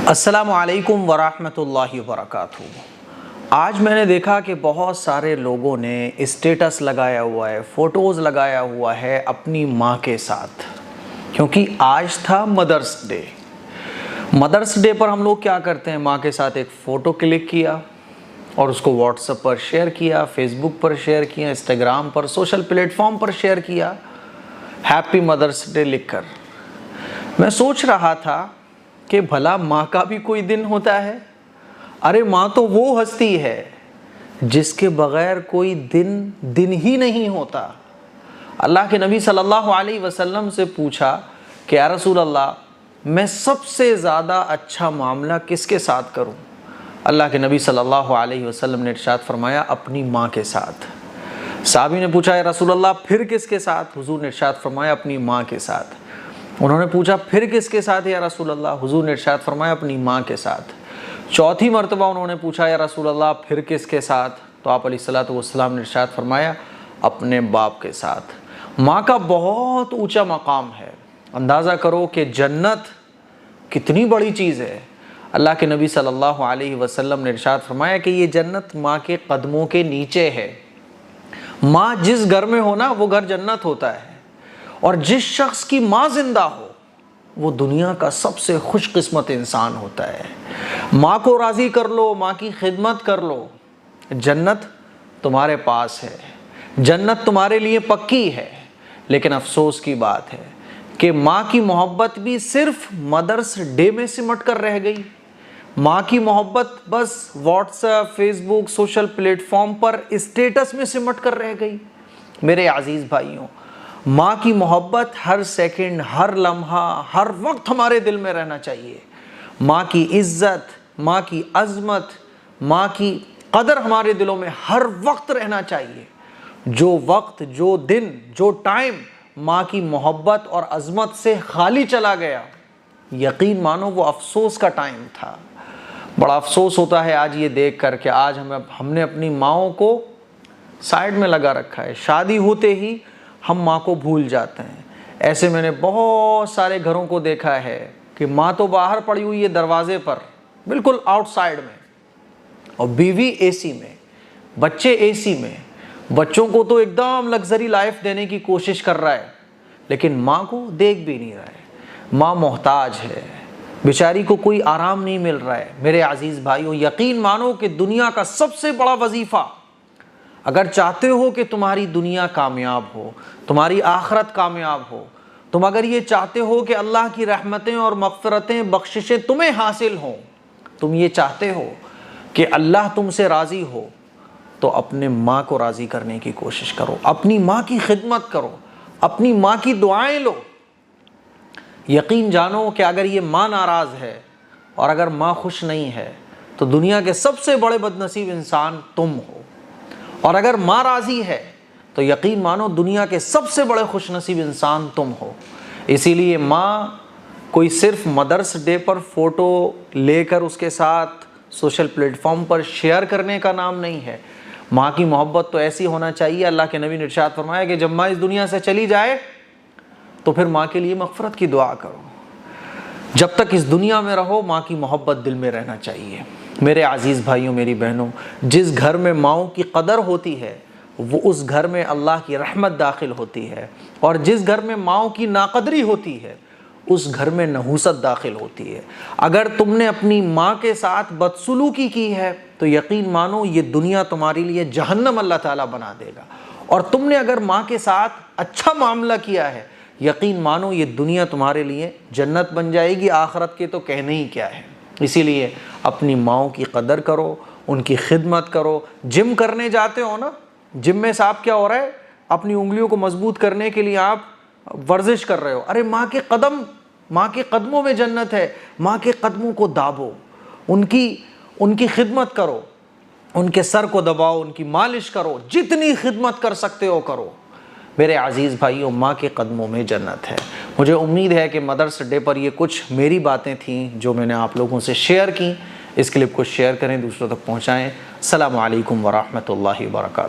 السلام علیکم ورحمۃ اللہ وبرکاتہ۔ آج میں نے دیکھا کہ بہت سارے لوگوں نے اسٹیٹس لگایا ہوا ہے، فوٹوز لگایا ہوا ہے اپنی ماں کے ساتھ، کیونکہ آج تھا مدرس ڈے۔ مدرس ڈے پر ہم لوگ کیا کرتے ہیں؟ ماں کے ساتھ ایک فوٹو کلک کیا اور اس کو واٹس ایپ پر شیئر کیا، فیس بک پر شیئر کیا، انسٹاگرام پر، سوشل پلیٹ فارم پر شیئر کیا، ہیپی مدرس ڈے لکھ کر۔ میں سوچ رہا تھا کہ بھلا ماں کا بھی کوئی دن ہوتا ہے؟ ارے ماں تو وہ ہستی ہے جس کے بغیر کوئی دن ہی نہیں ہوتا۔ اللہ کے نبی صلی اللہ علیہ وسلم سے پوچھا کہ یا رسول اللہ، میں سب سے زیادہ اچھا معاملہ کس کے ساتھ کروں؟ اللہ کے نبی صلی اللہ علیہ وسلم نے ارشاد فرمایا اپنی ماں کے ساتھ۔ صحابی نے پوچھا یا رسول اللہ پھر کس کے ساتھ؟ حضور نے ارشاد فرمایا اپنی ماں کے ساتھ۔ انہوں نے پوچھا پھر کس کے ساتھ یا رسول اللہ؟ حضور نے ارشاد فرمایا اپنی ماں کے ساتھ۔ چوتھی مرتبہ انہوں نے پوچھا یا رسول اللہ پھر کس کے ساتھ؟ تو آپ علیہ الصلوۃ والسلام نے ارشاد فرمایا اپنے باپ کے ساتھ۔ ماں کا بہت اونچا مقام ہے۔ اندازہ کرو کہ جنت کتنی بڑی چیز ہے۔ اللہ کے نبی صلی اللہ علیہ وسلم نے ارشاد فرمایا کہ یہ جنت ماں کے قدموں کے نیچے ہے۔ ماں جس گھر میں ہو نا، وہ گھر جنت ہوتا ہے، اور جس شخص کی ماں زندہ ہو وہ دنیا کا سب سے خوش قسمت انسان ہوتا ہے۔ ماں کو راضی کر لو، ماں کی خدمت کر لو، جنت تمہارے پاس ہے، جنت تمہارے لیے پکی ہے۔ لیکن افسوس کی بات ہے کہ ماں کی محبت بھی صرف مدرس ڈے میں سمٹ کر رہ گئی۔ ماں کی محبت بس واٹس ایپ، فیس بک، سوشل پلیٹ فارم پر اسٹیٹس میں سمٹ کر رہ گئی۔ میرے عزیز بھائیوں، ماں کی محبت ہر سیکنڈ، ہر لمحہ، ہر وقت ہمارے دل میں رہنا چاہیے۔ ماں کی عزت، ماں کی عظمت، ماں کی قدر ہمارے دلوں میں ہر وقت رہنا چاہیے۔ جو وقت، جو دن، جو ٹائم ماں کی محبت اور عظمت سے خالی چلا گیا، یقین مانو وہ افسوس کا ٹائم تھا۔ بڑا افسوس ہوتا ہے آج یہ دیکھ کر کہ آج ہم نے اپنی ماؤں کو سائیڈ میں لگا رکھا ہے۔ شادی ہوتے ہی ہم ماں کو بھول جاتے ہیں۔ ایسے میں نے بہت سارے گھروں کو دیکھا ہے کہ ماں تو باہر پڑی ہوئی ہے دروازے پر، بالکل آؤٹ سائڈ میں، اور بیوی اے سی میں، بچے اے سی میں۔ بچوں کو تو ایک دم لگژری لائف دینے کی کوشش کر رہا ہے، لیکن ماں کو دیکھ بھی نہیں رہا ہے۔ ماں محتاج ہے، بیچاری کو کوئی آرام نہیں مل رہا ہے۔ میرے عزیز بھائیوں، یقین مانو کہ دنیا کا سب سے بڑا وظیفہ، اگر چاہتے ہو کہ تمہاری دنیا کامیاب ہو، تمہاری آخرت کامیاب ہو، تم اگر یہ چاہتے ہو کہ اللہ کی رحمتیں اور مغفرتیں، بخششیں تمہیں حاصل ہوں، تم یہ چاہتے ہو کہ اللہ تم سے راضی ہو، تو اپنے ماں کو راضی کرنے کی کوشش کرو، اپنی ماں کی خدمت کرو، اپنی ماں کی دعائیں لو۔ یقین جانو کہ اگر یہ ماں ناراض ہے اور اگر ماں خوش نہیں ہے تو دنیا کے سب سے بڑے بد نصیب انسان تم ہو، اور اگر ماں راضی ہے تو یقین مانو دنیا کے سب سے بڑے خوش نصیب انسان تم ہو۔ اسی لیے ماں کوئی صرف مدرس ڈے پر فوٹو لے کر اس کے ساتھ سوشل پلیٹ فارم پر شیئر کرنے کا نام نہیں ہے۔ ماں کی محبت تو ایسی ہونا چاہیے، اللہ کے نبی نے ارشاد فرمایا کہ جب ماں اس دنیا سے چلی جائے تو پھر ماں کے لیے مغفرت کی دعا کرو۔ جب تک اس دنیا میں رہو ماں کی محبت دل میں رہنا چاہیے۔ میرے عزیز بھائیوں، میری بہنوں، جس گھر میں ماؤں کی قدر ہوتی ہے وہ اس گھر میں اللہ کی رحمت داخل ہوتی ہے، اور جس گھر میں ماؤں کی ناقدری ہوتی ہے اس گھر میں نحوست داخل ہوتی ہے۔ اگر تم نے اپنی ماں کے ساتھ بدسلوکی کی ہے تو یقین مانو یہ دنیا تمہارے لیے جہنم اللہ تعالیٰ بنا دے گا، اور تم نے اگر ماں کے ساتھ اچھا معاملہ کیا ہے، یقین مانو یہ دنیا تمہارے لیے جنت بن جائے گی، آخرت کے تو کہنے ہی کیا ہے۔ اسی لیے اپنی ماؤں کی قدر کرو، ان کی خدمت کرو۔ جم کرنے جاتے ہو نا، جم میں صاحب کیا ہو رہا ہے؟ اپنی انگلیوں کو مضبوط کرنے کے لیے آپ ورزش کر رہے ہو۔ ارے ماں کے قدموں میں جنت ہے، ماں کے قدموں کو دابو، ان کی خدمت کرو، ان کے سر کو دباؤ، ان کی مالش کرو، جتنی خدمت کر سکتے ہو کرو۔ میرے عزیز بھائیوں، ماں کے قدموں میں جنت ہے۔ مجھے امید ہے کہ مدرس ڈے پر یہ کچھ میری باتیں تھیں جو میں نے آپ لوگوں سے شیئر کی۔ اس کلپ کو شیئر کریں، دوسروں تک پہنچائیں۔ السلام علیکم ورحمۃ اللہ وبرکاتہ۔